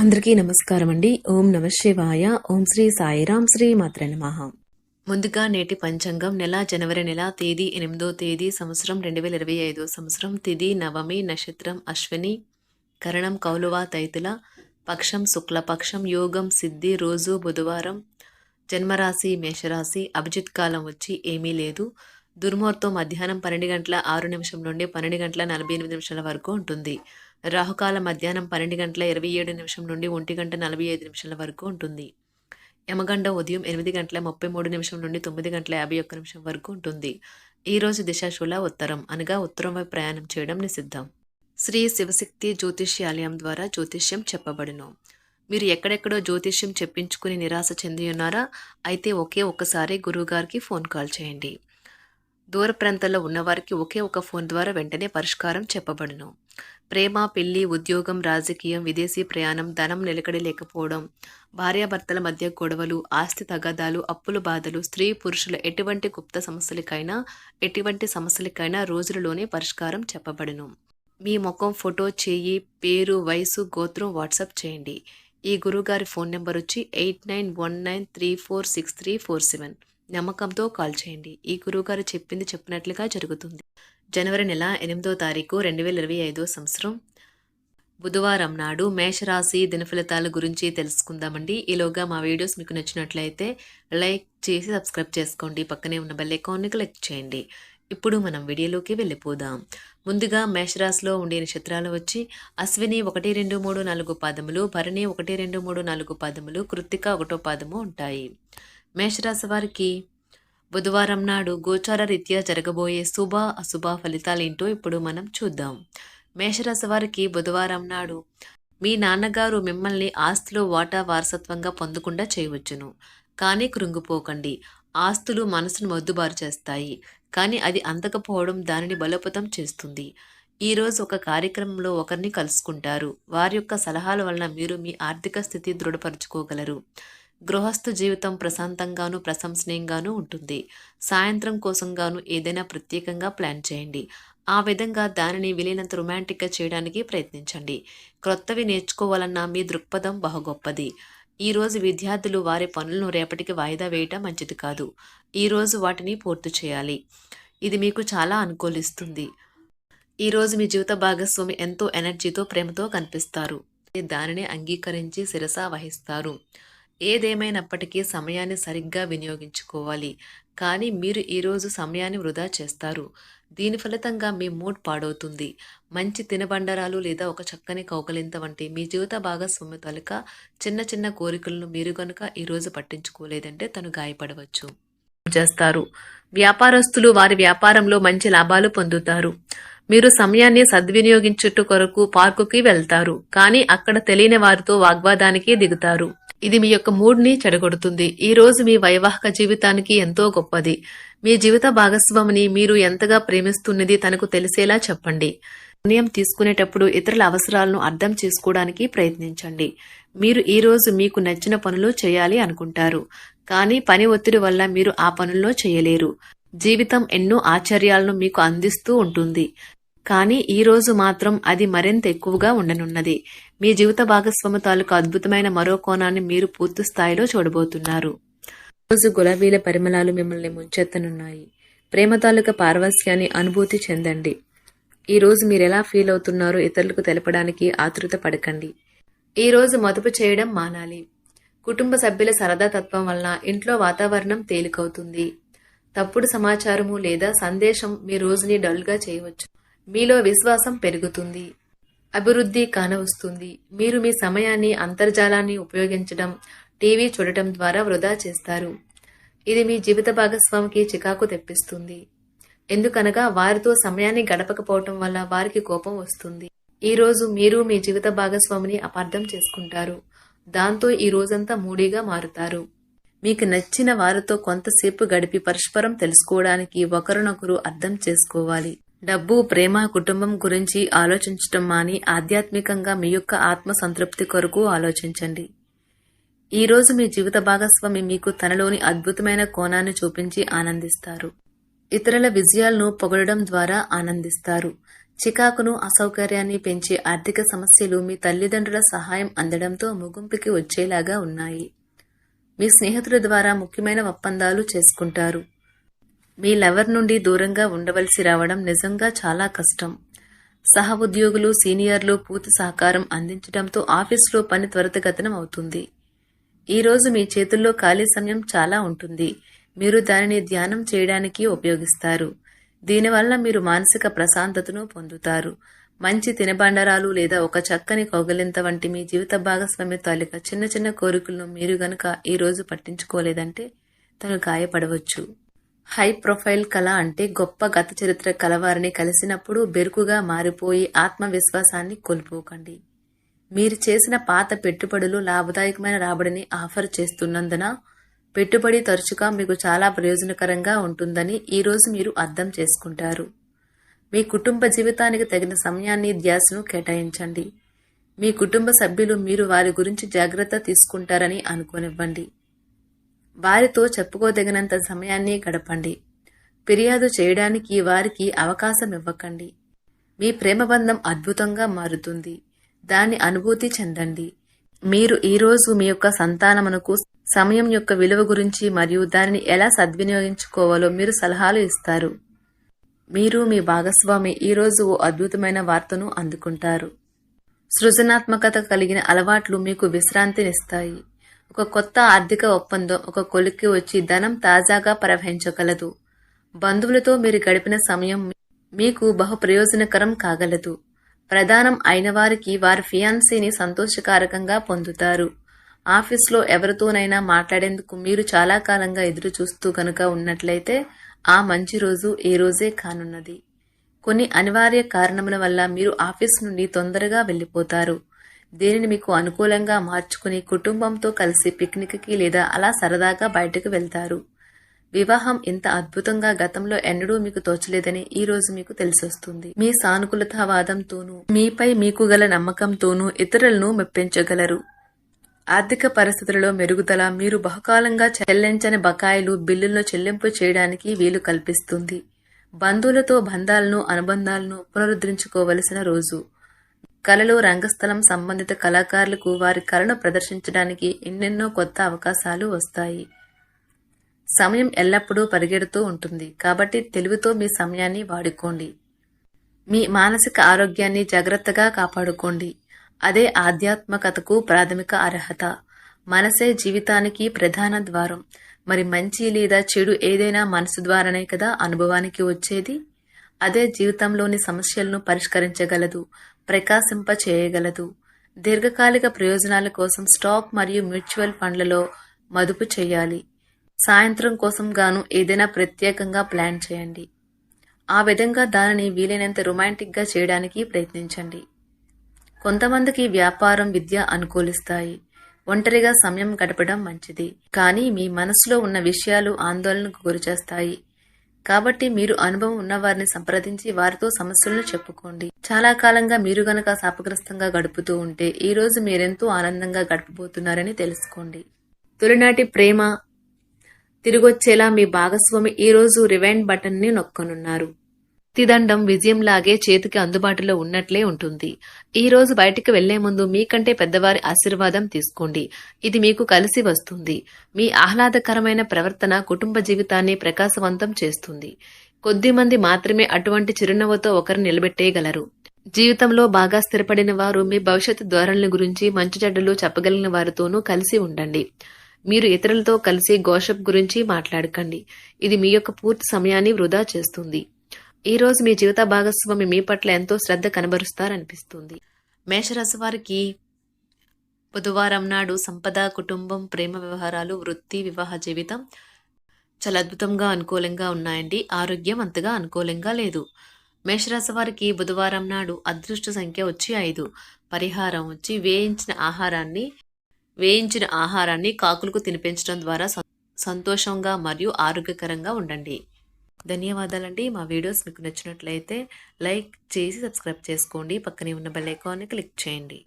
అందరికీ నమస్కారం అండి. ఓం నమ శివాయ. ఓం శ్రీ సాయిరాం. శ్రీ మాత్రే నమః. ముందుగా నేటి పంచాంగం నెల జనవరి నెల తేదీ 8వ తేదీ సంవత్సరం 2025 సంవత్సరం తిథి నవమి నక్షత్రం అశ్విని కరణం కౌలువ తైతుల పక్షం శుక్లపక్షం యోగం సిద్ధి రోజు బుధవారం జన్మరాశి మేషరాశి అభిజిత్ కాలం వచ్చి ఏమీ లేదు. దుర్ముహూర్తం మధ్యాహ్నం 12:06 నుండి 12:48 వరకు ఉంటుంది. రాహుకాలం మధ్యాహ్నం 12:27 నుండి 1:45 వరకు ఉంటుంది. యమగండ ఉదయం 8:33 నుండి 9:51 వరకు ఉంటుంది. ఈరోజు దిశాశూల ఉత్తరం అనగా ఉత్తరం వైపు ప్రయాణం చేయడం నిషిద్ధం. శ్రీ శివశక్తి జ్యోతిష్యాలయం ద్వారా జ్యోతిష్యం చెప్పబడును. మీరు ఎక్కడెక్కడో జ్యోతిష్యం చెప్పించుకుని నిరాశ చెంది ఉన్నారా? అయితే ఒక్కసారి గురువుగారికి ఫోన్ కాల్ చేయండి. దూర ప్రాంతాల్లో ఉన్నవారికి ఒకే ఒక ఫోన్ ద్వారా వెంటనే పరిష్కారం చెప్పబడును. ప్రేమ, పెళ్లి, ఉద్యోగం, రాజకీయం, విదేశీ ప్రయాణం, ధనం నిలకడ లేకపోవడం, భార్యాభర్తల మధ్య గొడవలు, ఆస్తి తగాదాలు, అప్పుల బాధలు, స్త్రీ పురుషుల ఎటువంటి గుప్త సమస్యలకైనా రోజులలోనే పరిష్కారం చెప్పబడును. మీ ముఖం ఫోటో, చేయి, పేరు, వయసు, గోత్రం వాట్సాప్ చేయండి. ఈ గురువుగారి ఫోన్ నెంబర్ వచ్చి 8919346347. నమ్మకంతో కాల్ చేయండి. ఈ గురువుగారు చెప్పింది చెప్పినట్లుగా జరుగుతుంది. జనవరి నెల 8వ తారీఖు 2025 సంవత్సరం బుధవారం నాడు మేషరాశి దినఫలితాల గురించి తెలుసుకుందామండి. ఈలోగా మా వీడియోస్ మీకు నచ్చినట్లయితే లైక్ చేసి సబ్స్క్రైబ్ చేసుకోండి. పక్కనే ఉన్న బెల్ ఐకాన్ని క్లిక్ చేయండి. ఇప్పుడు మనం వీడియోలోకి వెళ్ళిపోదాం. ముందుగా మేషరాశిలో ఉండే నక్షత్రాలు వచ్చి అశ్విని 1, 2, 3, 4 పాదములు, భరణి 1, 2, 3, 4 పాదములు, కృత్తిక 1వ పాదము ఉంటాయి. మేషరాశి వారికి బుధవారం నాడు గోచార రీత్యా జరగబోయే శుభ అశుభ ఫలితాలేంటో ఇప్పుడు మనం చూద్దాం. మేషరాశి వారికి బుధవారం నాడు మీ నాన్నగారు మిమ్మల్ని ఆస్తిలో వాటా వారసత్వంగా పొందకుండా చేయవచ్చును. కానీ కృంగిపోకండి. ఆస్తులు మనసును మొద్దుబారు చేస్తాయి, కానీ అది అందకపోవడం దానిని బలోపేతం చేస్తుంది. ఈరోజు ఒక కార్యక్రమంలో ఒకరిని కలుసుకుంటారు. వారి యొక్క సలహాల వలన మీరు మీ ఆర్థిక స్థితి దృఢపరచుకోగలరు. గృహస్థ జీవితం ప్రశాంతంగాను ప్రశంసనీయంగాను ఉంటుంది. సాయంత్రం కోసంగాను ఏదైనా ప్రత్యేకంగా ప్లాన్ చేయండి. ఆ విధంగా దానిని వీలైనంత రొమాంటిక్గా చేయడానికి ప్రయత్నించండి. క్రొత్తవి నేర్చుకోవాలన్న మీ దృక్పథం బహుగొప్పది. ఈరోజు విద్యార్థులు వారి పనులను రేపటికి వాయిదా వేయటం మంచిది కాదు. ఈరోజు వాటిని పూర్తి చేయాలి. ఇది మీకు చాలా అనుకూలిస్తుంది. ఈరోజు మీ జీవిత భాగస్వామి ఎంతో ఎనర్జీతో ప్రేమతో కనిపిస్తారు. దానిని అంగీకరించి శిరస వహిస్తారు. ఏదేమైనప్పటికీ సమయాన్ని సరిగ్గా వినియోగించుకోవాలి. కానీ మీరు ఈరోజు సమయాన్ని వృధా చేస్తారు. దీని ఫలితంగా మీ మూడ్ పాడవుతుంది. మంచి తినబండరాలు లేదా ఒక చక్కని కౌకలింత వంటి మీ జీవిత భాగస్వామి తాలూకా చిన్న చిన్న కోరికలను మీరు కనుక ఈరోజు పట్టించుకోలేదంటే తను గాయపడవచ్చు చేస్తారు. వ్యాపారస్తులు వారి వ్యాపారంలో మంచి లాభాలు పొందుతారు. మీరు సమయాన్ని సద్వినియోగించుట కొరకు పార్కుకి వెళ్తారు, కానీ అక్కడ తెలియని వారితో వాగ్వాదానికి దిగుతారు. ఇది మీ యొక్క మూడ్ని చెడగొడుతుంది. ఈ రోజు మీ వైవాహిక జీవితానికి ఎంతో గొప్పది. మీ జీవిత భాగస్వామిని మీరు ఎంతగా ప్రేమిస్తున్నది తనకు తెలిసేలా చెప్పండి. నిర్ణయం తీసుకునేటప్పుడు ఇతరుల అవసరాలను అర్థం చేసుకోవడానికి ప్రయత్నించండి. మీరు ఈ రోజు మీకు నచ్చిన పనులు చేయాలి అనుకుంటారు, కానీ పని ఒత్తిడి వల్ల మీరు ఆ పనుల్లో చేయలేరు. జీవితం ఎన్నో ఆశ్చర్యాలను మీకు అందిస్తూ ఉంటుంది, కానీ ఈ రోజు మాత్రం అది మరింత ఎక్కువగా ఉండనున్నది. మీ జీవిత భాగస్వామి తాలూకు అద్భుతమైన మరో కోణాన్ని మీరు పూర్తి స్థాయిలో చూడబోతున్నారు. రోజు గులాబీల పరిమళాలు మిమ్మల్ని ముంచెత్తనున్నాయి. ప్రేమ తాలూకా పారవస్యాన్ని అనుభూతి చెందండి. ఈ రోజు మీరు ఎలా ఫీల్ అవుతున్నారో ఇతరులకు తెలపడానికి ఆతృత పడకండి. ఈ రోజు మదుపు చేయడం మానాలి. కుటుంబ సభ్యుల సరదా తత్వం వలన ఇంట్లో వాతావరణం తేలికవుతుంది. తప్పుడు సమాచారము లేదా సందేశం మీ రోజుని డల్గా చేయవచ్చు. మీలో విశ్వాసం పెరుగుతుంది. అభివృద్ధి కానవస్తుంది. మీరు మీ సమయాన్ని అంతర్జాలాన్ని ఉపయోగించడం, టీవీ చూడటం ద్వారా వృధా చేస్తారు. ఇది మీ జీవిత భాగస్వామికి చికాకు తెప్పిస్తుంది. ఎందుకనగా వారితో సమయాన్ని గడపకపోవటం వల్ల వారికి కోపం వస్తుంది. ఈ రోజు మీరు మీ జీవిత భాగస్వామిని అపార్థం చేసుకుంటారు. దాంతో ఈ రోజంతా మూడీగా మారుతారు. మీకు నచ్చిన వారితో కొంతసేపు గడిపి పరస్పరం తెలుసుకోవడానికి ఒకరినొకరు అర్థం చేసుకోవాలి. డబ్బు, ప్రేమ, కుటుంబం గురించి ఆలోచించటం మాని ఆధ్యాత్మికంగా మీ యొక్క ఆత్మ సంతృప్తి కొరకు ఆలోచించండి. ఈ రోజు మీ జీవిత భాగస్వామి మీకు తనలోని అద్భుతమైన కోణాన్ని చూపించి ఆనందిస్తారు. ఇతరుల విజయాలను పొగడడం ద్వారా ఆనందిస్తారు. చికాకును, అసౌకర్యాన్ని పెంచే ఆర్థిక సమస్యలు మీ తల్లిదండ్రుల సహాయం అందడంతో ముగింపుకి వచ్చేలాగా ఉన్నాయి. మీ స్నేహితుల ద్వారా ముఖ్యమైన ఒప్పందాలు చేసుకుంటారు. మీ లవర్ నుండి దూరంగా ఉండవలసి రావడం నిజంగా చాలా కష్టం. సహ ఉద్యోగులు, సీనియర్లు పూర్తి సహకారం అందించడంతో ఆఫీసులో పని త్వరితగతిన అవుతుంది. ఈరోజు మీ చేతుల్లో ఖాళీ సమయం చాలా ఉంటుంది. మీరు దానిని ధ్యానం చేయడానికి ఉపయోగిస్తారు. దీనివల్ల మీరు మానసిక ప్రశాంతతను పొందుతారు. మంచి తినబండరాలు లేదా ఒక చక్కని కౌగిలింత వంటి మీ జీవిత భాగస్వామి తాలూకా చిన్న చిన్న కోరికలను మీరు గనక ఈ రోజు పట్టించుకోలేదంటే తను గాయపడవచ్చు. హై ప్రొఫైల్ కళ అంటే గొప్ప గత చరిత్ర కలవారిని కలిసినప్పుడు బెరుకుగా మారిపోయి ఆత్మవిశ్వాసాన్ని కోల్పోకండి. మీరు చేసిన పాత పెట్టుబడులు లాభదాయకమైన రాబడిని ఆఫర్ చేస్తున్నందున పెట్టుబడి తరచుగా మీకు చాలా ప్రయోజనకరంగా ఉంటుందని ఈరోజు మీరు అర్థం చేసుకుంటారు. మీ కుటుంబ జీవితానికి తగిన సమయాన్ని, ధ్యాసను కేటాయించండి. మీ కుటుంబ సభ్యులు మీరు వారి గురించి జాగ్రత్త తీసుకుంటారని అనుకోనివ్వండి. వారితో చెప్పుకోదగినంత సమయాన్ని గడపండి. ఫిర్యాదు చేయడానికి వారికి అవకాశం ఇవ్వకండి. మీ ప్రేమబంధం అద్భుతంగా మారుతుంది. దాన్ని అనుభూతి చెందండి. మీరు ఈరోజు మీ యొక్క సంతానమునకు సమయం యొక్క విలువ గురించి మరియు దానిని ఎలా సద్వినియోగించుకోవాలో మీరు సలహాలు ఇస్తారు. మీరు మీ భాగస్వామి ఈరోజు ఓ అద్భుతమైన వార్తను అందుకుంటారు. సృజనాత్మకత కలిగిన అలవాట్లు మీకు విశ్రాంతినిస్తాయి. ఒక కొత్త ఆర్థిక ఒప్పందం ఒక కొలిక్కి వచ్చి ధనం తాజాగా ప్రవహించగలదు. బంధువులతో మీరు గడిపిన సమయం మీకు బహు ప్రయోజనకరం కాగలదు. ప్రధానం అయిన వారికి వారి ఫియాన్సీని సంతోషకారకంగా పొందుతారు. ఆఫీస్లో ఎవరితోనైనా మాట్లాడేందుకు మీరు చాలా కాలంగా ఎదురు చూస్తూ కనుక ఉన్నట్లయితే ఆ మంచి రోజు ఏ రోజే కానున్నది. కొన్ని అనివార్య కారణముల వల్ల మీరు ఆఫీస్ నుండి తొందరగా వెళ్లిపోతారు. దీనిని మీకు అనుకూలంగా మార్చుకుని కుటుంబంతో కలిసి పిక్నిక్కి లేదా అలా సరదాగా బయటకు వెళ్తారు. వివాహం ఇంత అద్భుతంగా గతంలో ఎన్నడూ మీకు తోచలేదని ఈ రోజు మీకు తెలిసొస్తుంది. మీ సానుకూలతావాదంతోనూ మీపై మీకు గల నమ్మకంతోనూ ఇతరులను మెప్పించగలరు. ఆర్థిక పరిస్థితులలో మెరుగుదల మీరు బహుకాలంగా చెల్లించని బకాయిలు, బిల్లులను చెల్లింపు చేయడానికి వీలు కల్పిస్తుంది. బంధువులతో బంధాలను, అనుబంధాలను పునరుద్ధరించుకోవలసిన రోజు. కళలు, రంగస్థలం సంబంధిత కళాకారులకు వారి కళను ప్రదర్శించడానికి ఎన్నెన్నో కొత్త అవకాశాలు వస్తాయి. సమయం ఎల్లప్పుడూ పరిగెడుతూ ఉంటుంది కాబట్టి తెలివితో మీ సమయాన్ని వాడుకోండి. మీ మానసిక ఆరోగ్యాన్ని జాగ్రత్తగా కాపాడుకోండి. అదే ఆధ్యాత్మికతకు ప్రాథమిక అర్హత. మనసే జీవితానికి ప్రధాన ద్వారం. మరి మంచి లేదా చెడు ఏదైనా మనసు ద్వారానే కదా అనుభవానికి వచ్చేది. అదే జీవితంలోని సమస్యలను పరిష్కరించగలదు, ప్రకాశింప చేయగలదు. దీర్ఘకాలిక ప్రయోజనాల కోసం స్టాక్ మరియు మ్యూచువల్ ఫండ్లలో మదుపు చేయాలి. సాయంత్రం కోసం గాను ఏదైనా ప్రత్యేకంగా ప్లాన్ చేయండి. ఆ విధంగా దానిని వీలైనంత రొమాంటిక్గా చేయడానికి ప్రయత్నించండి. కొంతమందికి వ్యాపారం, విద్య అనుకూలిస్తాయి. ఒంటరిగా సమయం గడపడం మంచిది. కానీ మీ మనసులో ఉన్న విషయాలు ఆందోళనకు గురిచేస్తాయి. కాబట్టి మీరు అనుభవం ఉన్నవారిని సంప్రదించి వారితో సమస్యలను చెప్పుకోండి. చాలా కాలంగా మీరు గనక శాపగ్రస్తంగా గడుపుతూ ఉంటే ఈ రోజు మీరెంతో ఆనందంగా గడపబోతున్నారని తెలుసుకోండి. తొలినాటి ప్రేమ తిరిగొచ్చేలా మీ భాగస్వామి ఈ రోజు రివైండ్ బటన్ ని నొక్కనున్నారు. తిదండం విజయంలాగే చేతికి అందుబాటులో ఉన్నట్లే ఉంటుంది. ఈ రోజు బయటికి వెళ్లే ముందు మీకంటే పెద్దవారి ఆశీర్వాదం తీసుకోండి. ఇది మీకు కలిసి వస్తుంది. మీ ఆహ్లాదకరమైన ప్రవర్తన కుటుంబ జీవితాన్ని ప్రకాశవంతం చేస్తుంది. కొద్దిమంది మాత్రమే అటువంటి చిరునవ్వుతో ఒకరు నిలబెట్టేయగలరు. జీవితంలో బాగా స్థిరపడిన వారు మీ భవిష్యత్తు ధోరణుల గురించి మంచి చెడ్డలు చెప్పగలిగిన వారితోనూ కలిసి ఉండండి. మీరు ఇతరులతో కలిసి గోషప్ గురించి మాట్లాడకండి. ఇది మీ యొక్క పూర్తి సమయాన్ని వృధా చేస్తుంది. ఈ రోజు మీ జీవిత భాగస్వామి మీ పట్ల ఎంతో శ్రద్ధ కనబరుస్తారనిపిస్తుంది. మేషరాశి వారికి బుధవారం నాడు సంపద, కుటుంబం, ప్రేమ వ్యవహారాలు, వృత్తి, వివాహ జీవితం చాలా అద్భుతంగా అనుకూలంగా ఉన్నాయండి. ఆరోగ్యం అంతగా అనుకూలంగా లేదు. మేషరాశి వారికి బుధవారం నాడు అదృష్ట సంఖ్య వచ్చి 5. పరిహారం వచ్చి వేయించిన ఆహారాన్ని కాకులకు తినిపించడం ద్వారా సంతోషంగా మరియు ఆరోగ్యకరంగా ఉండండి. ధన్యవాదాలండి. మా వీడియోస్ మీకు నచ్చినట్లయితే లైక్ చేసి సబ్స్క్రైబ్ చేసుకోండి. పక్కనే ఉన్న బెల్ ఐకాన్ని క్లిక్ చేయండి.